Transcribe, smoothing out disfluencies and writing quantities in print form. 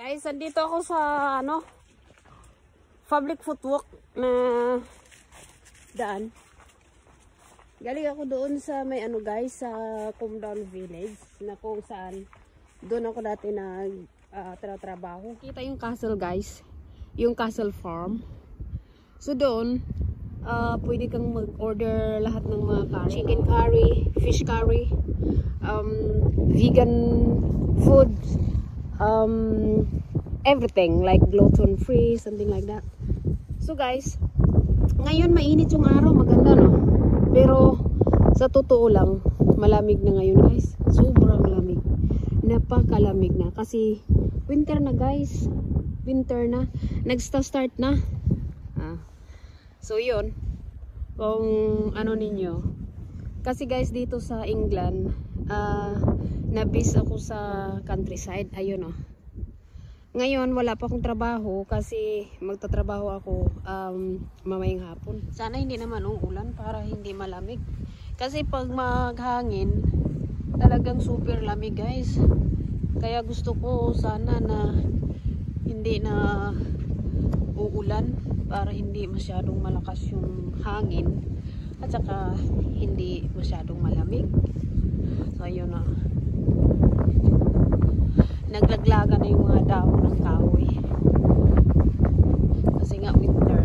Guys, andito ako sa public footwalk na daan. Galing ako doon sa may guys, sa Comdown Village na kung saan doon ako dati trabaho. Kita yung castle guys, yung castle farm. So doon, pwede kang mag-order lahat ng mga curry. Chicken curry, fish curry, vegan food, everything like gluten free, something like that. So guys, ngayon mainit yung araw, maganda no? Pero sa totoo lang, malamig na ngayon guys. Sobrang lamig. Napakalamig na kasi winter na guys. Winter na. Nagsta-start na. So yun, kung ninyo. Kasi guys dito sa England, nabis ako sa countryside. Ayun oh. Ngayon wala pa akong trabaho kasi magtatrabaho ako mamayang hapon. Sana hindi naman uulan para hindi malamig. Kasi pag maghangin, talagang super lamig guys. Kaya gusto ko sana na hindi na uulan para hindi masyadong malakas yung hangin at saka hindi masyadong malamig. So ayun na. Naglaglaga na yung mga dahon ng kahoy kasi nga winter.